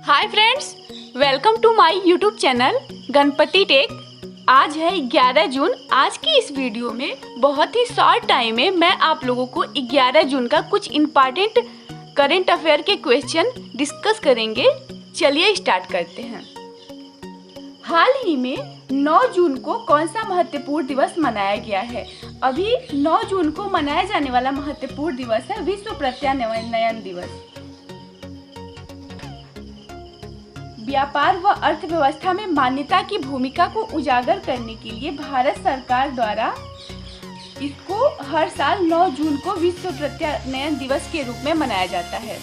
Hi friends, welcome to my YouTube channel Ganpati tech. आज है 11 जून। आज की इस वीडियो में बहुत ही शॉर्ट टाइम में मैं आप लोगों को 11 जून का कुछ इम्पॉर्टेंट करंट अफेयर के क्वेश्चन डिस्कस करेंगे। चलिए स्टार्ट करते हैं। हाल ही में 9 जून को कौन सा महत्वपूर्ण दिवस मनाया गया है? अभी 9 जून को मनाया जाने वाला महत्वपूर्ण दिवस है विश्व प्रत्यानयन दिवस। व्यापार व अर्थव्यवस्था में मान्यता की भूमिका को उजागर करने के लिए भारत सरकार द्वारा इसको हर साल 9 जून को विश्व प्रत्यानयन दिवस के रूप में मनाया जाता है।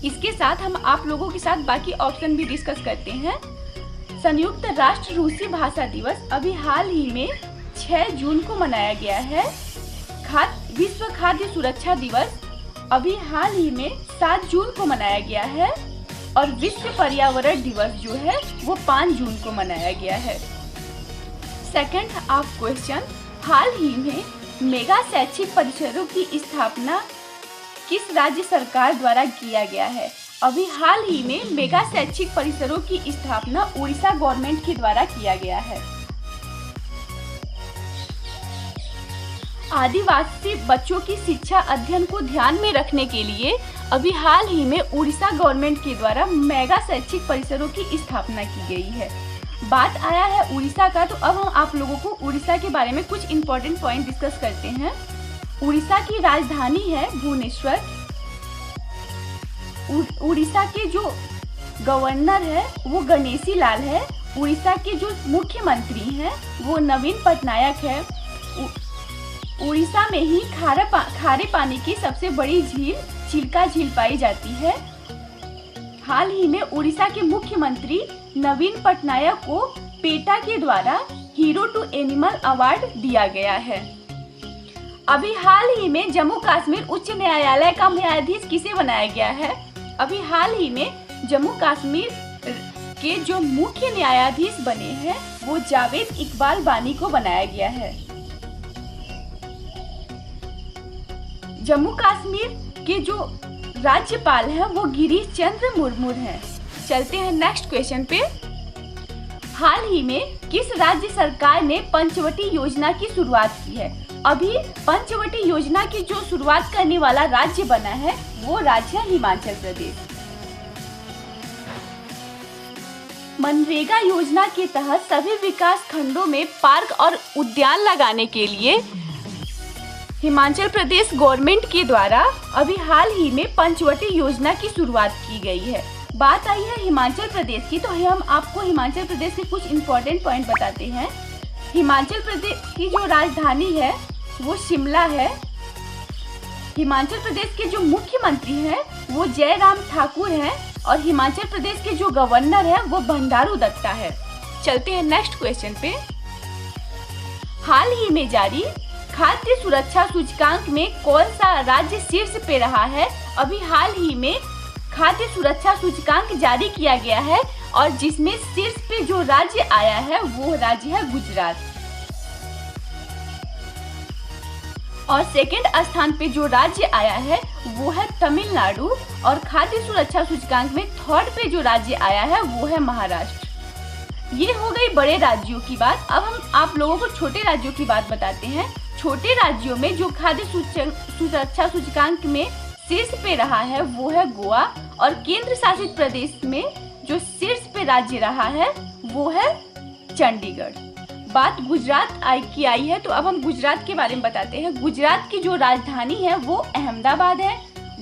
इसके साथ हम आप लोगों के साथ बाकी ऑप्शन भी डिस्कस करते हैं। संयुक्त राष्ट्र रूसी भाषा दिवस अभी हाल ही में 6 जून को मनाया गया है। विश्व खाद्य सुरक्षा दिवस अभी हाल ही में 7 जून को मनाया गया है और विश्व पर्यावरण दिवस जो है वो 5 जून को मनाया गया है। सेकंड आप क्वेश्चन, हाल ही में मेगा शैक्षिक परिसरों की स्थापना किस राज्य सरकार द्वारा किया गया है? अभी हाल ही में मेगा शैक्षिक परिसरों की स्थापना उड़ीसा गवर्नमेंट के द्वारा किया गया है। आदिवासी बच्चों की शिक्षा अध्ययन को ध्यान में रखने के लिए अभी हाल ही में उड़ीसा गवर्नमेंट के द्वारा मेगा शैक्षिक परिसरों की स्थापना की गई है। बात आया है उड़ीसा का, तो अब हम आप लोगों को उड़ीसा के बारे में कुछ इम्पोर्टेंट पॉइंट डिस्कस करते हैं। उड़ीसा की राजधानी है भुवनेश्वर। उड़ीसा के जो गवर्नर है वो गणेशी लाल है। उड़ीसा के जो मुख्यमंत्री हैं वो नवीन पटनायक है। उड़ीसा में ही खारे पानी की सबसे बड़ी झील चिल्का झील पाई जाती है। हाल ही में उड़ीसा के मुख्यमंत्री नवीन पटनायक को पेटा के द्वारा हीरो टू एनिमल अवार्ड दिया गया है। अभी हाल ही में जम्मू कश्मीर उच्च न्यायालय का न्यायाधीश किसे बनाया गया है? अभी हाल ही में जम्मू कश्मीर के जो मुख्य न्यायाधीश बने हैं वो जावेद इकबाल बानी को बनाया गया है। जम्मू कश्मीर के जो राज्यपाल हैं वो गिरीश चंद्र मुर्मू हैं। चलते हैं नेक्स्ट क्वेश्चन पे। हाल ही में किस राज्य सरकार ने पंचवटी योजना की शुरुआत की है? अभी पंचवटी योजना की जो शुरुआत करने वाला राज्य बना है वो राज्य है हिमाचल प्रदेश। मनरेगा योजना के तहत सभी विकास खंडों में पार्क और उद्यान लगाने के लिए हिमाचल प्रदेश गवर्नमेंट के द्वारा अभी हाल ही में पंचवटी योजना की शुरुआत की गई है। बात आई है हिमाचल प्रदेश की, तो हम आपको हिमाचल प्रदेश के कुछ इम्पोर्टेंट पॉइंट बताते हैं। हिमाचल प्रदेश की जो राजधानी है वो शिमला है। हिमाचल प्रदेश के जो मुख्यमंत्री हैं वो जयराम ठाकुर हैं और हिमाचल प्रदेश के जो गवर्नर है वो बंडारू दत्ता है। चलते हैं नेक्स्ट क्वेश्चन पे। हाल ही में जारी खाद्य सुरक्षा सूचकांक में कौन सा राज्य शीर्ष पे रहा है? अभी हाल ही में खाद्य सुरक्षा सूचकांक जारी किया गया है और जिसमें शीर्ष पे जो राज्य आया है वो राज्य है गुजरात। और सेकंड स्थान पे जो राज्य आया है वो है तमिलनाडु और खाद्य सुरक्षा सूचकांक में थर्ड पे जो राज्य आया है वो है महाराष्ट्र। ये हो गई बड़े राज्यों की बात। अब हम आप लोगों को छोटे राज्यों की बात बताते हैं। छोटे राज्यों में जो खाद्य सुरक्षा सूचकांक में शीर्ष पे रहा है वो है गोवा और केंद्र शासित प्रदेश में जो शीर्ष पे राज्य रहा है वो है चंडीगढ़। बात गुजरात की आई है, तो अब हम गुजरात के बारे में बताते हैं। गुजरात की जो राजधानी है वो अहमदाबाद है।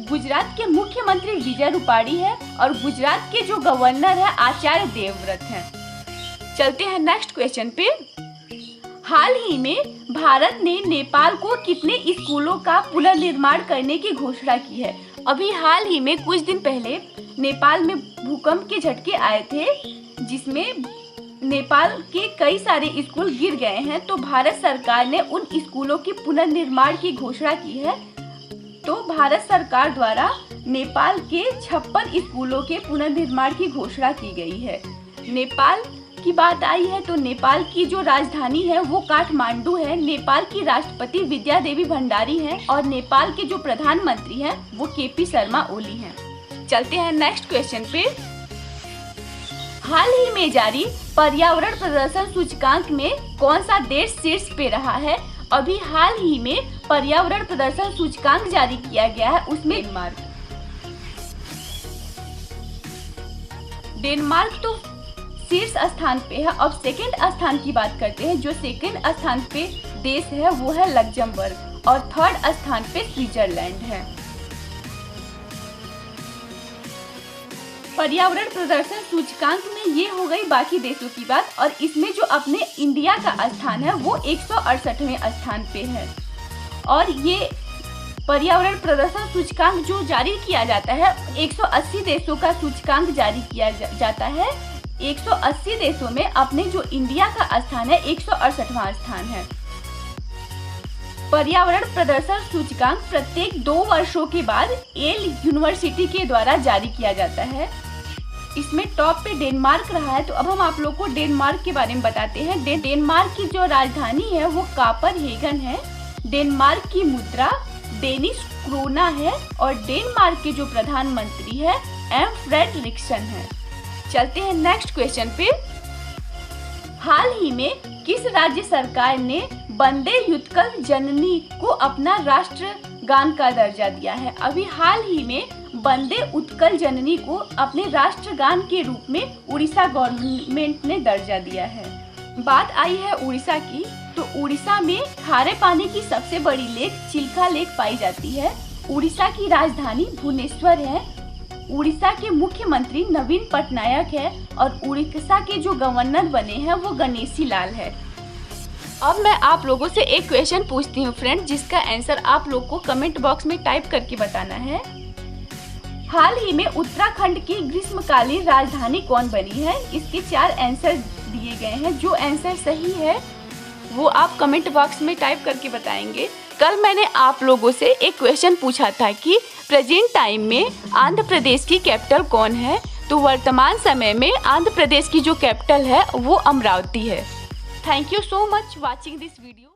गुजरात के मुख्यमंत्री विजय रूपाणी है और गुजरात के जो गवर्नर है आचार्य देवव्रत हैं। चलते हैं नेक्स्ट क्वेश्चन पे। हाल ही में भारत ने नेपाल को कितने स्कूलों का पुनर्निर्माण करने की घोषणा की है? अभी हाल ही में कुछ दिन पहले नेपाल में भूकंप के झटके आए थे जिसमें नेपाल के कई सारे स्कूल गिर गए हैं। तो भारत सरकार ने उन स्कूलों की पुनर्निर्माण की घोषणा की है। तो भारत सरकार द्वारा नेपाल के 56 स्कूलों के पुनर्निर्माण की घोषणा की गई है। नेपाल की बात आई है तो नेपाल की जो राजधानी है वो काठमांडू है। नेपाल की राष्ट्रपति विद्या देवी भंडारी हैं और नेपाल के जो प्रधानमंत्री हैं वो केपी शर्मा ओली हैं। चलते हैं नेक्स्ट क्वेश्चन पे। हाल ही में जारी पर्यावरण प्रदर्शन सूचकांक में कौन सा देश शीर्ष पे रहा है? अभी हाल ही में पर्यावरण प्रदर्शन सूचकांक जारी किया गया है, उसमें डेनमार्क तो शीर्ष स्थान पे है। अब सेकंड स्थान की बात करते हैं। जो सेकंड स्थान पे देश है वो है लग्जमबर्ग और थर्ड स्थान पे स्विट्जरलैंड है। पर्यावरण प्रदर्शन सूचकांक में ये हो गई बाकी देशों की बात, और इसमें जो अपने इंडिया का स्थान है वो 168वें स्थान पे है। और ये पर्यावरण प्रदर्शन सूचकांक जो जारी किया जाता है 180 देशों का सूचकांक जारी किया जाता है। 180 देशों में अपने जो इंडिया का स्थान है 168वां स्थान है। पर्यावरण प्रदर्शन सूचकांक प्रत्येक 2 वर्षों के बाद येल यूनिवर्सिटी के द्वारा जारी किया जाता है। इसमें टॉप पे डेनमार्क रहा है। तो अब हम आप लोग को डेनमार्क के बारे में बताते हैं। डेनमार्क की जो राजधानी है वो कोपेनहेगन है। डेनमार्क की मुद्रा डेनिश क्रोना है और डेनमार्क के जो प्रधानमंत्री है एम फ्रेडरिक्सन है। चलते हैं नेक्स्ट क्वेश्चन पे। हाल ही में किस राज्य सरकार ने वंदे उत्कल जननी को अपना राष्ट्रगान का दर्जा दिया है? अभी हाल ही में वंदे उत्कल जननी को अपने राष्ट्रगान के रूप में उड़ीसा गवर्नमेंट ने दर्जा दिया है। बात आई है उड़ीसा की, तो उड़ीसा में खारे पानी की सबसे बड़ी लेक चिल्का लेक पाई जाती है। उड़ीसा की राजधानी भुवनेश्वर है। उड़ीसा के मुख्यमंत्री नवीन पटनायक है और उड़ीसा के जो गवर्नर बने हैं वो गणेशी लाल है। अब मैं आप लोगों से एक क्वेश्चन पूछती हूँ फ्रेंड, जिसका आंसर आप लोग को कमेंट बॉक्स में टाइप करके बताना है। हाल ही में उत्तराखंड की ग्रीष्मकालीन राजधानी कौन बनी है? इसके 4 आंसर दिए गए हैं। जो आंसर सही है वो आप कमेंट बॉक्स में टाइप करके बताएंगे। कल मैंने आप लोगों से एक क्वेश्चन पूछा था कि प्रेजेंट टाइम में आंध्र प्रदेश की कैपिटल कौन है? तो वर्तमान समय में आंध्र प्रदेश की जो कैपिटल है वो अमरावती है। Thank you so much watching this video.